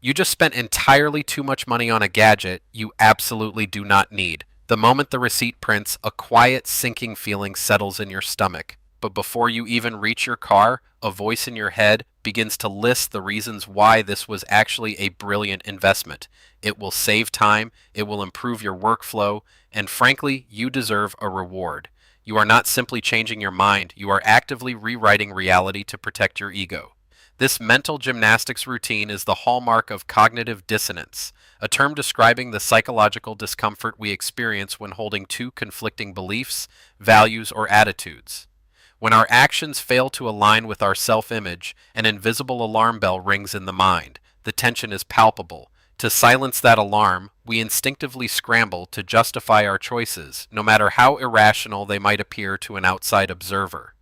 You just spent entirely too much money on a gadget you absolutely do not need. The moment the receipt prints, a quiet, sinking feeling settles in your stomach. But before you even reach your car, a voice in your head begins to list the reasons why this was actually a brilliant investment. It will save time, it will improve your workflow, and frankly, you deserve a reward. You are not simply changing your mind, you are actively rewriting reality to protect your ego. This mental gymnastics routine is the hallmark of cognitive dissonance, a term describing the psychological discomfort we experience when holding two conflicting beliefs, values, or attitudes. When our actions fail to align with our self-image, an invisible alarm bell rings in the mind. The tension is palpable. To silence that alarm, we instinctively scramble to justify our choices, no matter how irrational they might appear to an outside observer.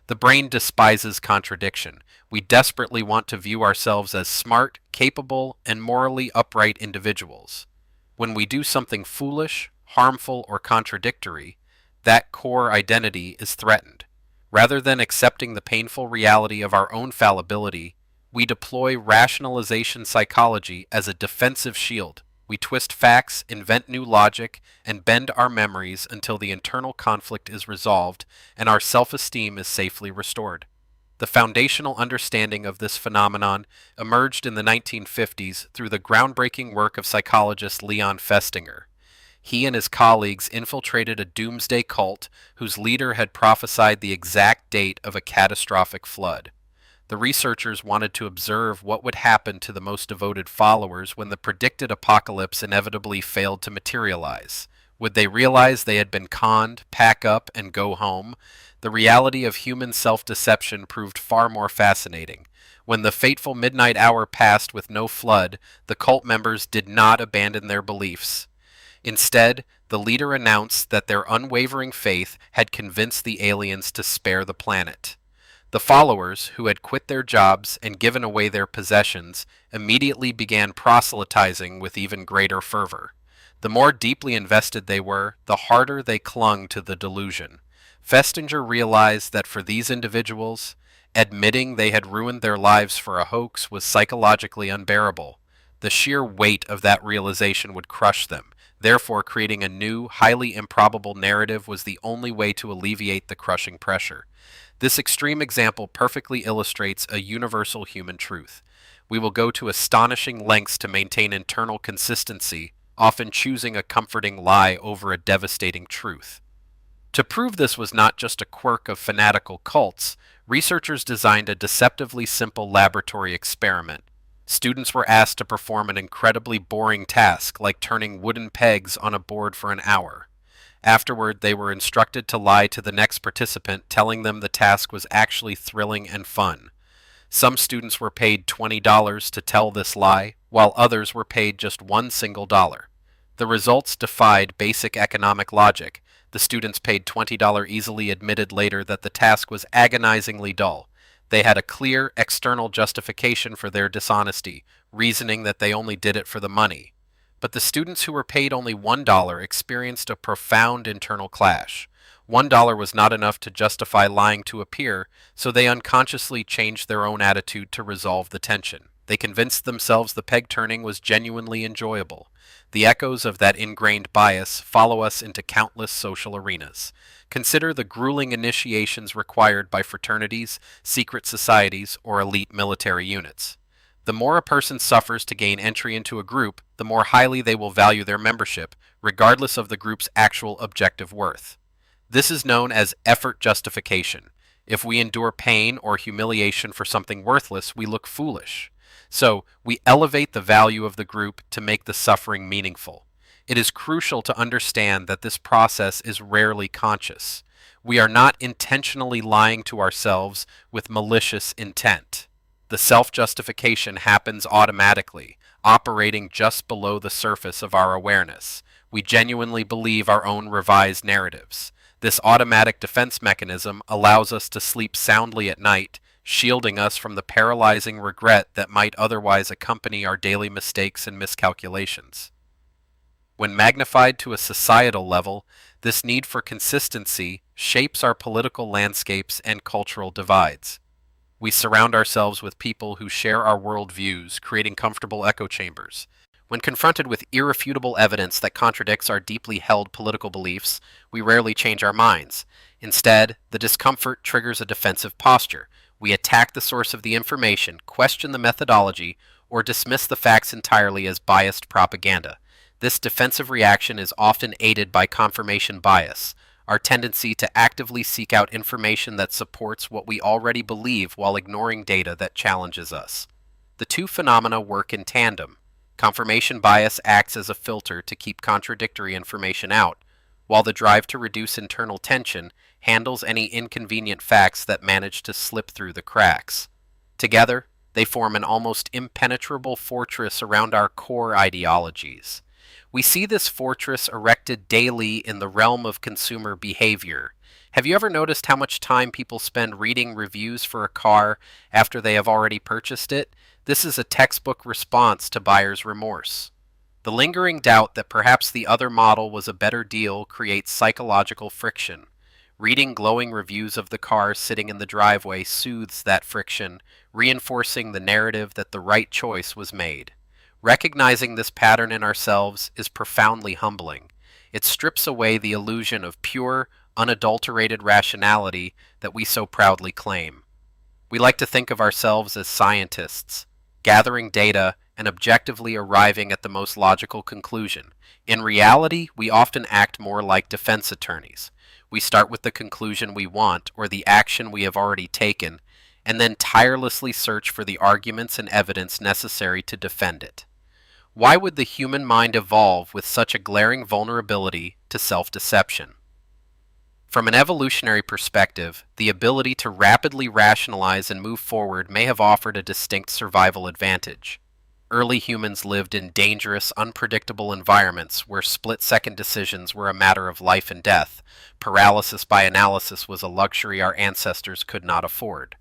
The brain despises contradiction. We desperately want to view ourselves as smart, capable, and morally upright individuals. When we do something foolish, harmful, or contradictory, that core identity is threatened. Rather than accepting the painful reality of our own fallibility, we deploy rationalization psychology as a defensive shield. We twist facts, invent new logic, and bend our memories until the internal conflict is resolved and our self-esteem is safely restored. The foundational understanding of this phenomenon emerged in the 1950s through the groundbreaking work of psychologist Leon Festinger. He and his colleagues infiltrated a doomsday cult whose leader had prophesied the exact date of a catastrophic flood. The researchers wanted to observe what would happen to the most devoted followers when the predicted apocalypse inevitably failed to materialize. Would they realize they had been conned, pack up, and go home? The reality of human self-deception proved far more fascinating. When the fateful midnight hour passed with no flood, the cult members did not abandon their beliefs. Instead, the leader announced that their unwavering faith had convinced the aliens to spare the planet. The followers, who had quit their jobs and given away their possessions, immediately began proselytizing with even greater fervor. The more deeply invested they were, the harder they clung to the delusion. Festinger realized that for these individuals, admitting they had ruined their lives for a hoax was psychologically unbearable. The sheer weight of that realization would crush them. Therefore, creating a new, highly improbable narrative was the only way to alleviate the crushing pressure. This extreme example perfectly illustrates a universal human truth. We will go to astonishing lengths to maintain internal consistency, often choosing a comforting lie over a devastating truth. To prove this was not just a quirk of fanatical cults, researchers designed a deceptively simple laboratory experiment. Students were asked to perform an incredibly boring task, like turning wooden pegs on a board for an hour. Afterward, they were instructed to lie to the next participant, telling them the task was actually thrilling and fun. Some students were paid $20 to tell this lie, while others were paid just one single dollar. The results defied basic economic logic. The students paid $20 easily admitted later that the task was agonizingly dull. They had a clear external justification for their dishonesty, reasoning that they only did it for the money. But the students who were paid only $1 experienced a profound internal clash. $1 was not enough to justify lying to a peer, so they unconsciously changed their own attitude to resolve the tension. They convinced themselves the peg turning was genuinely enjoyable. The echoes of that ingrained bias follow us into countless social arenas. Consider the grueling initiations required by fraternities, secret societies, or elite military units. The more a person suffers to gain entry into a group, the more highly they will value their membership, regardless of the group's actual objective worth. This is known as effort justification. If we endure pain or humiliation for something worthless, we look foolish. So, we elevate the value of the group to make the suffering meaningful. It is crucial to understand that this process is rarely conscious. We are not intentionally lying to ourselves with malicious intent. The self-justification happens automatically, operating just below the surface of our awareness. We genuinely believe our own revised narratives. This automatic defense mechanism allows us to sleep soundly at night, shielding us from the paralyzing regret that might otherwise accompany our daily mistakes and miscalculations. When magnified to a societal level, this need for consistency shapes our political landscapes and cultural divides. We surround ourselves with people who share our worldviews, creating comfortable echo chambers. When confronted with irrefutable evidence that contradicts our deeply held political beliefs, we rarely change our minds. Instead, the discomfort triggers a defensive posture. We attack the source of the information, question the methodology, or dismiss the facts entirely as biased propaganda. This defensive reaction is often aided by confirmation bias, our tendency to actively seek out information that supports what we already believe while ignoring data that challenges us. The two phenomena work in tandem. Confirmation bias acts as a filter to keep contradictory information out, while the drive to reduce internal tension handles any inconvenient facts that manage to slip through the cracks. Together, they form an almost impenetrable fortress around our core ideologies. We see this fortress erected daily in the realm of consumer behavior. Have you ever noticed how much time people spend reading reviews for a car after they have already purchased it? This is a textbook response to buyer's remorse. The lingering doubt that perhaps the other model was a better deal creates psychological friction. Reading glowing reviews of the car sitting in the driveway soothes that friction, reinforcing the narrative that the right choice was made. Recognizing this pattern in ourselves is profoundly humbling. It strips away the illusion of pure, unadulterated rationality that we so proudly claim. We like to think of ourselves as scientists, gathering data and objectively arriving at the most logical conclusion. In reality, we often act more like defense attorneys. We start with the conclusion we want or the action we have already taken, and then tirelessly search for the arguments and evidence necessary to defend it. Why would the human mind evolve with such a glaring vulnerability to self-deception? From an evolutionary perspective, the ability to rapidly rationalize and move forward may have offered a distinct survival advantage. Early humans lived in dangerous, unpredictable environments where split-second decisions were a matter of life and death. Paralysis by analysis was a luxury our ancestors could not afford.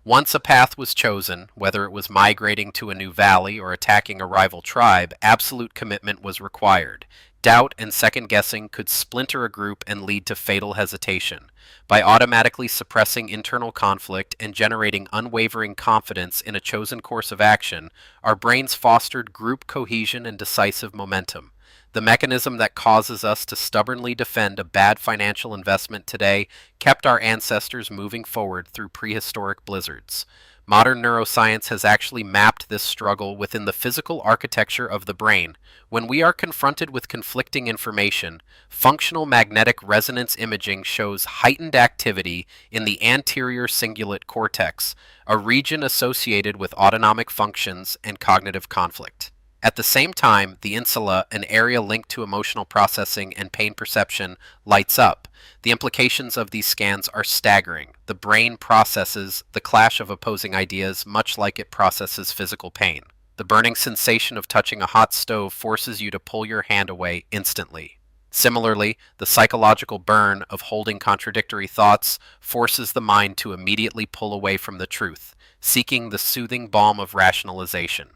Once a path was chosen, whether it was migrating to a new valley or attacking a rival tribe, absolute commitment was required. Doubt and second-guessing could splinter a group and lead to fatal hesitation. By automatically suppressing internal conflict and generating unwavering confidence in a chosen course of action, our brains fostered group cohesion and decisive momentum. The mechanism that causes us to stubbornly defend a bad financial investment today kept our ancestors moving forward through prehistoric blizzards. Modern neuroscience has actually mapped this struggle within the physical architecture of the brain. When we are confronted with conflicting information, functional magnetic resonance imaging shows heightened activity in the anterior cingulate cortex, a region associated with autonomic functions and cognitive conflict. At the same time, the insula, an area linked to emotional processing and pain perception, lights up. The implications of these scans are staggering. The brain processes the clash of opposing ideas much like it processes physical pain. The burning sensation of touching a hot stove forces you to pull your hand away instantly. Similarly, the psychological burn of holding contradictory thoughts forces the mind to immediately pull away from the truth, seeking the soothing balm of rationalization.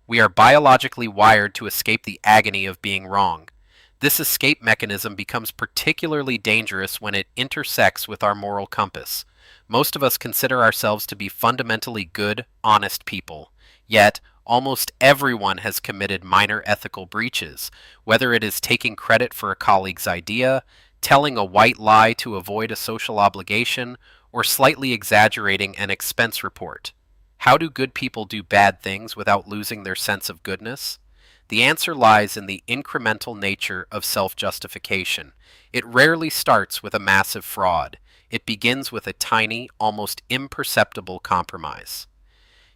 We are biologically wired to escape the agony of being wrong. This escape mechanism becomes particularly dangerous when it intersects with our moral compass. Most of us consider ourselves to be fundamentally good, honest people. Yet, almost everyone has committed minor ethical breaches, whether it is taking credit for a colleague's idea, telling a white lie to avoid a social obligation, or slightly exaggerating an expense report. How do good people do bad things without losing their sense of goodness? The answer lies in the incremental nature of self-justification. It rarely starts with a massive fraud. It begins with a tiny, almost imperceptible compromise.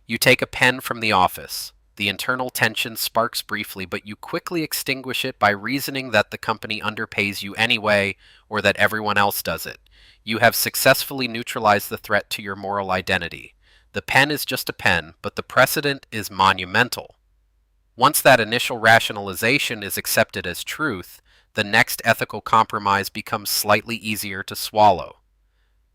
You take a pen from the office. The internal tension sparks briefly, but you quickly extinguish it by reasoning that the company underpays you anyway, or that everyone else does it. You have successfully neutralized the threat to your moral identity. The pen is just a pen, but the precedent is monumental. Once that initial rationalization is accepted as truth, the next ethical compromise becomes slightly easier to swallow.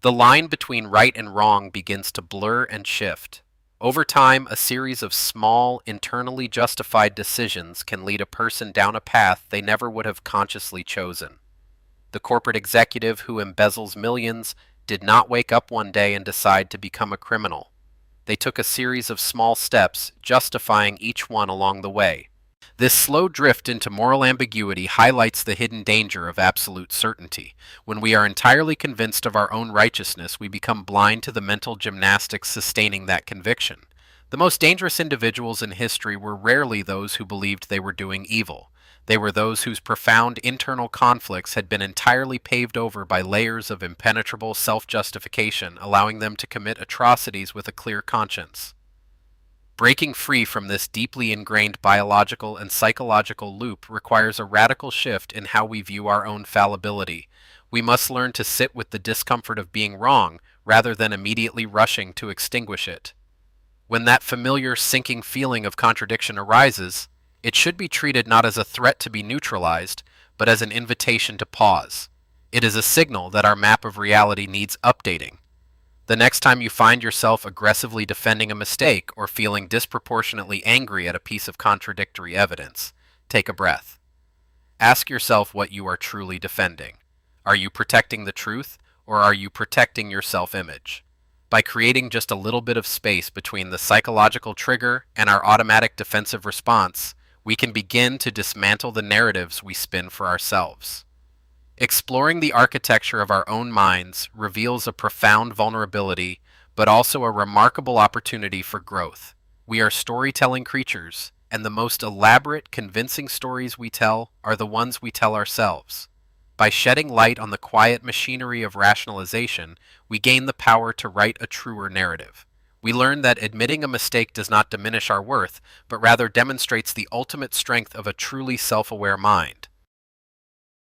The line between right and wrong begins to blur and shift. Over time, a series of small, internally justified decisions can lead a person down a path they never would have consciously chosen. The corporate executive who embezzles millions did not wake up one day and decide to become a criminal. They took a series of small steps, justifying each one along the way. This slow drift into moral ambiguity highlights the hidden danger of absolute certainty. When we are entirely convinced of our own righteousness, we become blind to the mental gymnastics sustaining that conviction. The most dangerous individuals in history were rarely those who believed they were doing evil. They were those whose profound internal conflicts had been entirely paved over by layers of impenetrable self-justification, allowing them to commit atrocities with a clear conscience. Breaking free from this deeply ingrained biological and psychological loop requires a radical shift in how we view our own fallibility. We must learn to sit with the discomfort of being wrong rather than immediately rushing to extinguish it. When that familiar sinking feeling of contradiction arises, it should be treated not as a threat to be neutralized, but as an invitation to pause. It is a signal that our map of reality needs updating. The next time you find yourself aggressively defending a mistake or feeling disproportionately angry at a piece of contradictory evidence, take a breath. Ask yourself what you are truly defending. Are you protecting the truth, or are you protecting your self-image? By creating just a little bit of space between the psychological trigger and our automatic defensive response, we can begin to dismantle the narratives we spin for ourselves. Exploring the architecture of our own minds reveals a profound vulnerability, but also a remarkable opportunity for growth. We are storytelling creatures, and the most elaborate, convincing stories we tell are the ones we tell ourselves. By shedding light on the quiet machinery of rationalization, we gain the power to write a truer narrative. We learn that admitting a mistake does not diminish our worth, but rather demonstrates the ultimate strength of a truly self-aware mind.